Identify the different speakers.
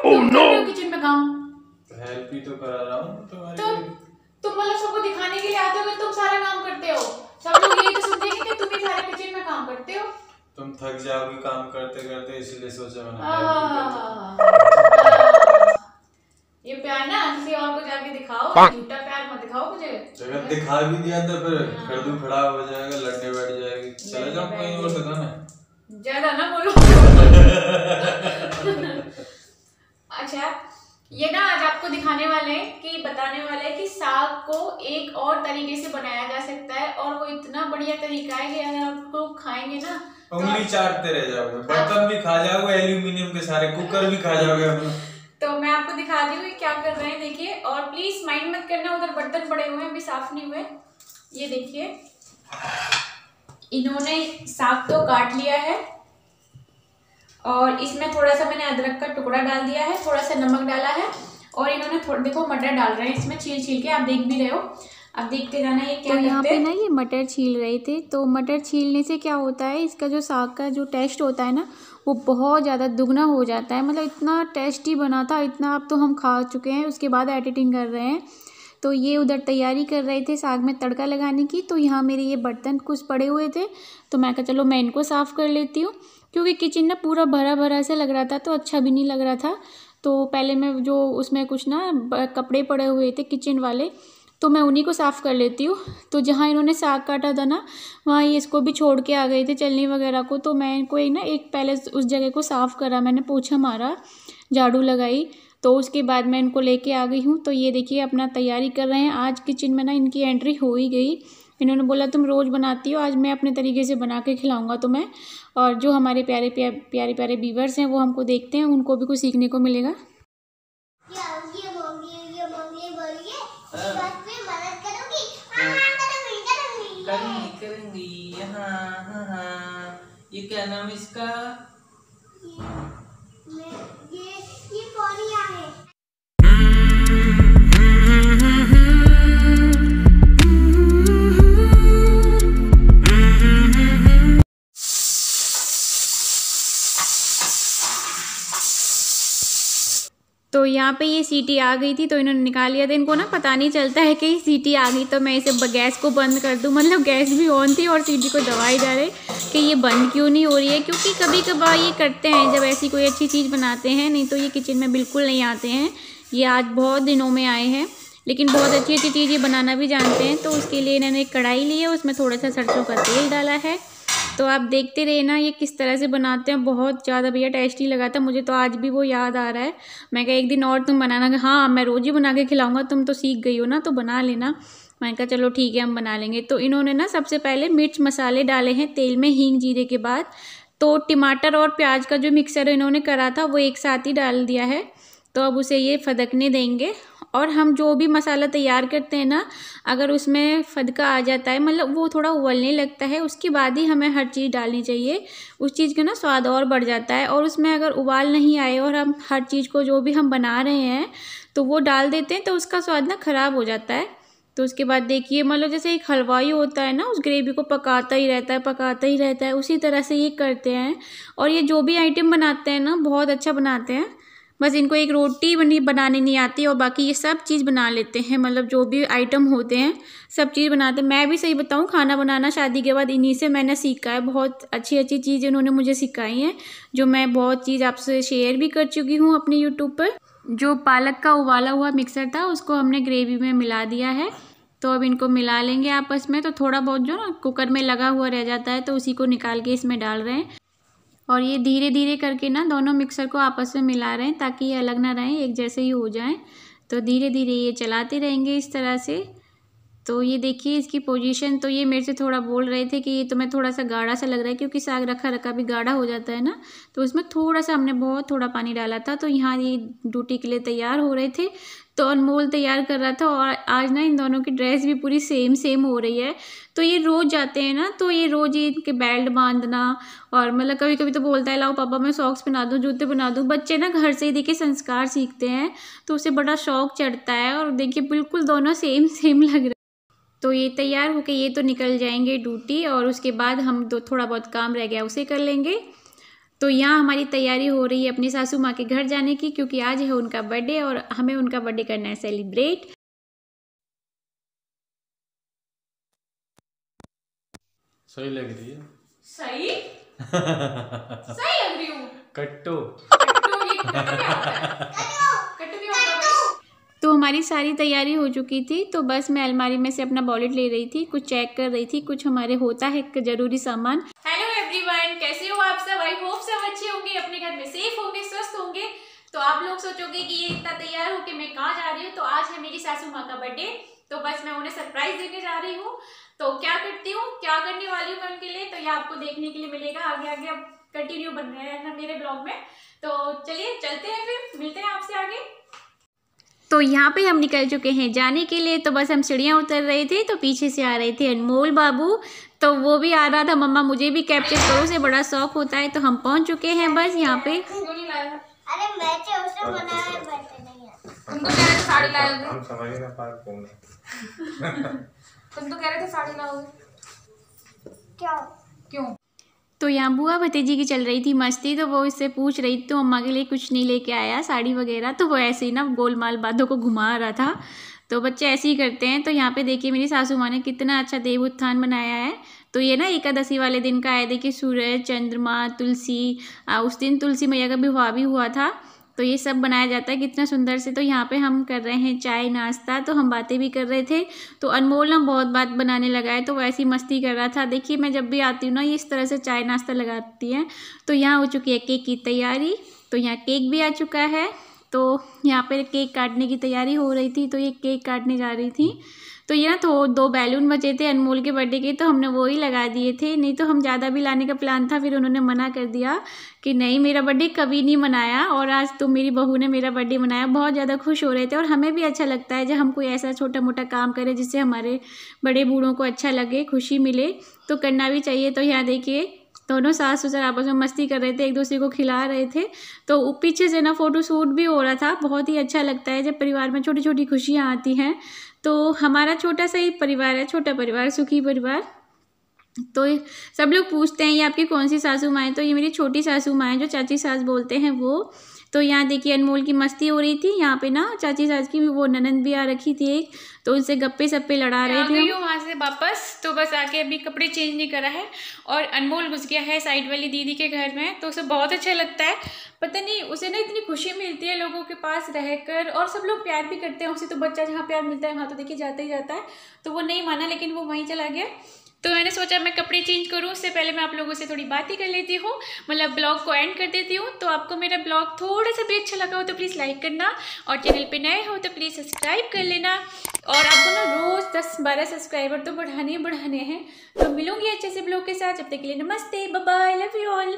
Speaker 1: तुम कर रहे हो किचन में काम?
Speaker 2: हेल्प ही तो करा रहा हूँ तुम्हारी।
Speaker 1: तुम मतलब सबको दिखाने के लिए आते हो कि तुम सारा काम करते हो, सब लोग ये तो समझेंगे कि तुम ही सारे किचन में काम करते हो।
Speaker 2: तुम थक जाओगी काम करते करते, इसलिए सोचा मैंने।
Speaker 1: ये प्यार ना किसी और को जाके दिखाओ, झूठा प्यार मत दिखाओ मुझे।
Speaker 2: अगर दिखा भी दिया तो फिर खड़ू खड़ा हो जाएगा, लड़ने बैठ जाएगी। चले जाओ कहीं और से खाना।
Speaker 1: ज्यादा ना बोलो। अच्छा, ये ना आज आपको दिखाने वाले हैं कि बताने वाले हैं कि साग को एक और तरीके से बनाया जा सकता है, और वो इतना बढ़िया तरीका है कि अगर आप लोग खाएंगे ना
Speaker 2: उंगली चाटते रह जाओगे, बर्तन भी खा जाओगे, एल्यूमिनियम के सारे कुकर भी खा जाओगे।
Speaker 1: तो मैं आपको दिखा दी हूँ क्या कर रहे हैं, देखिए। और प्लीज माइंड मत करना, उधर बर्तन पड़े हुए हैं अभी साफ नहीं हुए। ये देखिए, इन्होंने साग तो काट लिया है और इसमें थोड़ा सा मैंने अदरक का टुकड़ा डाल दिया है, थोड़ा सा नमक डाला है, और इन्होंने थोड़ा देखो मटर डाल रहे हैं इसमें छील छील के, आप देख भी रहे हो। अब देखते जाना ये क्या। तो यहाँ पे ना ये मटर छील रहे थे, तो मटर छीलने से क्या होता है, इसका जो साग का जो टेस्ट होता है ना वो बहुत ज़्यादा दुगना हो जाता है। मतलब इतना टेस्टी बना था, इतना अब तो हम खा चुके हैं, उसके बाद एडिटिंग कर रहे हैं। तो ये उधर तैयारी कर रहे थे साग में तड़का लगाने की, तो यहाँ मेरे ये बर्तन कुछ पड़े हुए थे, तो मैं कहा चलो मैं इनको साफ़ कर लेती हूँ, क्योंकि किचन ना पूरा भरा भरा से लग रहा था, तो अच्छा भी नहीं लग रहा था। तो पहले मैं जो उसमें कुछ ना कपड़े पड़े हुए थे किचन वाले, तो मैं उन्हीं को साफ़ कर लेती हूँ। तो जहाँ इन्होंने साग काटा था ना, वहाँ ये इसको भी छोड़ के आ गए थे चलनी वगैरह को, तो मैं इनको एक पहले उस जगह को साफ़ करा, मैंने पोछा मारा, झाड़ू लगाई, तो उसके बाद मैं इनको लेके आ गई हूँ। तो ये देखिए अपना तैयारी कर रहे हैं। आज किचन में ना इनकी एंट्री हो ही गई। इन्होंने बोला तुम रोज़ बनाती हो, आज मैं अपने तरीके से बना के खिलाऊंगा तुम्हें। और जो हमारे प्यारे प्यारे प्यारे व्यूअर्स हैं वो हमको देखते हैं, उनको भी कुछ सीखने को मिलेगा।
Speaker 3: करूंगी। हाँ। ये क्या नाम इसका?
Speaker 4: ये कोरिया है।
Speaker 1: तो यहाँ पे ये सीटी आ गई थी, तो इन्होंने निकाल लिया था। इनको ना पता नहीं चलता है कि सीटी आ गई, तो मैं इसे गैस को बंद कर दूँ। मतलब गैस भी ऑन थी और सीटी को दबाई जा रहे कि ये बंद क्यों नहीं हो रही है, क्योंकि कभी कभार ये करते हैं जब ऐसी कोई अच्छी चीज़ बनाते हैं, नहीं तो ये किचन में बिल्कुल नहीं आते हैं। ये आज बहुत दिनों में आए हैं, लेकिन बहुत अच्छी अच्छी चीज़ ये बनाना भी जानते हैं। तो उसके लिए इन्होंने एक कढ़ाई ली है, उसमें थोड़ा सा सरसों का तेल डाला है। तो आप देखते रहे ना ये किस तरह से बनाते हैं, बहुत ज़्यादा भैया टेस्टी लगा था मुझे, तो आज भी वो याद आ रहा है। मैं कहा एक दिन और तुम बनाना। हाँ, मैं रोज़ ही बना के खिलाऊंगा, तुम तो सीख गई हो ना, तो बना लेना। मैं कहा चलो ठीक है हम बना लेंगे। तो इन्होंने ना सबसे पहले मिर्च मसाले डाले हैं तेल में, हींग जीरे के बाद। तो टमाटर और प्याज का जो मिक्सर इन्होंने करा था वो एक साथ ही डाल दिया है। तो अब उसे ये फदकने देंगे। और हम जो भी मसाला तैयार करते हैं ना, अगर उसमें फदका आ जाता है, मतलब वो थोड़ा उबलने लगता है, उसके बाद ही हमें हर चीज़ डालनी चाहिए। उस चीज़ का ना स्वाद और बढ़ जाता है। और उसमें अगर उबाल नहीं आए और हम हर चीज़ को जो भी हम बना रहे हैं तो वो डाल देते हैं, तो उसका स्वाद ना ख़राब हो जाता है। तो उसके बाद देखिए, मतलब जैसे एक हलवाई होता है ना, उस ग्रेवी को पकाता ही रहता है, उसी तरह से ये करते हैं। और ये जो भी आइटम बनाते हैं ना बहुत अच्छा बनाते हैं। बस इनको एक रोटी बनानी नहीं आती, और बाकी ये सब चीज़ बना लेते हैं। मतलब जो भी आइटम होते हैं सब चीज़ बनाते हैं। मैं भी सही बताऊँ, खाना बनाना शादी के बाद इन्हीं से मैंने सीखा है। बहुत अच्छी अच्छी चीज़ें इन्होंने मुझे सिखाई हैं, जो मैं बहुत चीज़ आपसे शेयर भी कर चुकी हूँ अपने यूट्यूब पर। जो पालक का उबाला हुआ मिक्सर था उसको हमने ग्रेवी में मिला दिया है। तो अब इनको मिला लेंगे आपस में। तो थोड़ा बहुत जो ना कुकर में लगा हुआ रह जाता है, तो उसी को निकाल के इसमें डाल रहे हैं। और ये धीरे धीरे करके ना दोनों मिक्सर को आपस में मिला रहे हैं, ताकि ये अलग ना रहें, एक जैसे ही हो जाएं। तो धीरे धीरे ये चलाते रहेंगे इस तरह से। तो ये देखिए इसकी पोजीशन, तो ये मेरे से थोड़ा बोल रहे थे कि ये तुम्हें थोड़ा सा गाढ़ा सा लग रहा है, क्योंकि साग रखा रखा भी गाढ़ा हो जाता है ना। तो उसमें थोड़ा सा हमने बहुत थोड़ा पानी डाला था। तो यहाँ ये ड्यूटी के लिए तैयार हो रहे थे, तो अनमोल तैयार कर रहा था। और आज ना इन दोनों की ड्रेस भी पूरी सेम हो रही है। तो ये रोज़ जाते हैं ना, तो ये रोज़ ये इनके बेल्ट बांधना, और मतलब कभी कभी तो बोलता है लाओ पापा मैं सॉक्स बना दूँ, जूते बना दूँ। बच्चे ना घर से ही देखिए संस्कार सीखते हैं, तो उसे बड़ा शौक चढ़ता है। और देखिए बिल्कुल दोनों सेम लग रहे हैं। तो ये तैयार होके ये तो निकल जाएंगे ड्यूटी, और उसके बाद हम थोड़ा बहुत काम रह गया उसे कर लेंगे। तो यहाँ हमारी तैयारी हो रही है अपनी सासू माँ के घर जाने की, क्योंकि आज है उनका बर्थडे और हमें उनका बर्थडे करना है सेलिब्रेट।
Speaker 2: सही लग रही है।
Speaker 1: सही सही लग रही हूँ।
Speaker 2: कट्टू
Speaker 1: तो हमारी सारी तैयारी हो चुकी थी, तो बस मैं अलमारी में से अपना वॉलेट ले रही थी, कुछ चेक कर रही थी, कुछ हमारे होता है जरूरी सामान। हेलो एवरीवन, कैसे हो आप सब? आई होप सब अच्छे होंगे, अपने घर में सेफ होंगे, स्वस्थ होंगे। तो आप लोग सोचोगे कि ये इतना तैयार होके मैं कहाँ जा रही हूँ। तो आज है मेरी सासू माँ का बर्थडे, तो बस मैं उन्हें सरप्राइज देने जा रही हूँ। तो क्या करती हूँ, क्या करने वाली हूँ मैं उनके लिए, तो ये आपको देखने के लिए मिलेगा आगे आगे। अब कंटिन्यू बन रहे हैं मेरे ब्लॉग में, तो चलिए चलते हैं, फिर मिलते हैं आपसे आगे। तो यहाँ पे हम निकल चुके हैं जाने के लिए। तो बस हम सीढ़ियाँ उतर रहे थे, तो पीछे से आ रहे थे अनमोल बाबू, तो वो भी आ रहा था। मम्मा मुझे भी कैप्चर करो से बड़ा शौक होता है। तो हम पहुँच चुके हैं बस यहाँ पे।
Speaker 4: अरे मैंने उसने बनाया है, बैठे नहीं है।
Speaker 5: तुम तो कह रहे थे साड़ी लाओगे।
Speaker 2: हम समझ ही ना पा कौन है।
Speaker 5: तुम तो कह रहे थे साड़ी लाओगे। क्यों?
Speaker 1: तो यहाँ बुआ भतीजी की चल रही थी मस्ती, तो वो इससे पूछ रही थी तो मम्मा के लिए कुछ नहीं लेके आया साड़ी वगैरह। तो वो ऐसे ही ना गोलमाल बातों को घुमा रहा था। तो बच्चे ऐसे ही करते हैं। तो यहाँ पे देखिए मेरी सासू माँ ने कितना अच्छा देव उत्थान बनाया है। तो ये ना एकादशी वाले दिन का है। देखिए सूरज, चंद्रमा, तुलसी, उस दिन तुलसी मैया का विवाह भी हुआ था। तो ये सब बनाया जाता है कितना सुंदर से। तो यहाँ पे हम कर रहे हैं चाय नाश्ता, तो हम बातें भी कर रहे थे। तो अनमोल ना बहुत बात बनाने लगा है, तो वो ऐसी मस्ती कर रहा था। देखिए मैं जब भी आती हूँ ना, ये इस तरह से चाय नाश्ता लगाती हैं। तो यहाँ हो चुकी है केक की तैयारी। तो यहाँ केक भी आ चुका है। तो यहाँ पे केक काटने की तैयारी हो रही थी, तो ये केक काटने जा रही थी। तो ये ना तो 2 बैलून बचे थे अनमोल के बर्थडे के, तो हमने वो ही लगा दिए थे। नहीं तो हम ज़्यादा भी लाने का प्लान था, फिर उन्होंने मना कर दिया कि नहीं, मेरा बर्थडे कभी नहीं मनाया और आज तो मेरी बहू ने मेरा बर्थडे मनाया। बहुत ज़्यादा खुश हो रहे थे और हमें भी अच्छा लगता है जब हम कोई ऐसा छोटा मोटा काम करें जिससे हमारे बड़े बूढ़ों को अच्छा लगे, खुशी मिले, तो करना भी चाहिए। तो यहाँ देखिए दोनों सास ससुर आपस में मस्ती कर रहे थे, एक दूसरे को खिला रहे थे। तो पीछे से ना फ़ोटो शूट भी हो रहा था। बहुत ही अच्छा लगता है जब परिवार में छोटी छोटी खुशियाँ आती हैं। तो हमारा छोटा सा ही परिवार है, छोटा परिवार, सुखी परिवार। तो सब लोग पूछते हैं ये आपकी कौन सी सासू माँ है, तो ये मेरी छोटी सासू माँ है, जो चाची सास बोलते हैं वो। तो यहाँ देखिए अनमोल की मस्ती हो रही थी। यहाँ पे ना चाची सास की वो ननंद भी आ रखी थी एक, तो उनसे गप्पे सप्पे लड़ा रहे थे। वहाँ से वापस तो बस आके अभी कपड़े चेंज नहीं करा है और अनमोल घुस गया है साइड वाली दीदी के घर में। तो उसे बहुत अच्छा लगता है, पता नहीं उसे ना इतनी खुशी मिलती है लोगों के पास रहकर, और सब लोग प्यार भी करते हैं उसे। तो बच्चा जहाँ प्यार मिलता है वहाँ तो देखिए जाता ही जाता है। तो वो नहीं माना, लेकिन वो वहीं चला गया। तो मैंने सोचा मैं कपड़े चेंज करूँ, उससे पहले मैं आप लोगों से थोड़ी बात ही कर लेती हूँ, मतलब ब्लॉग को एंड कर देती हूँ। तो आपको मेरा ब्लॉग थोड़ा सा भी अच्छा लगा हो तो प्लीज़ लाइक करना, और चैनल पे नए हो तो प्लीज़ सब्सक्राइब कर लेना। और आपको ना रोज़ 10-12 सब्सक्राइबर तो बढ़ाने हैं। तो मिलूंगी अच्छे से ब्लॉग के साथ। जब तक के लिए नमस्ते, bye bye, love you all.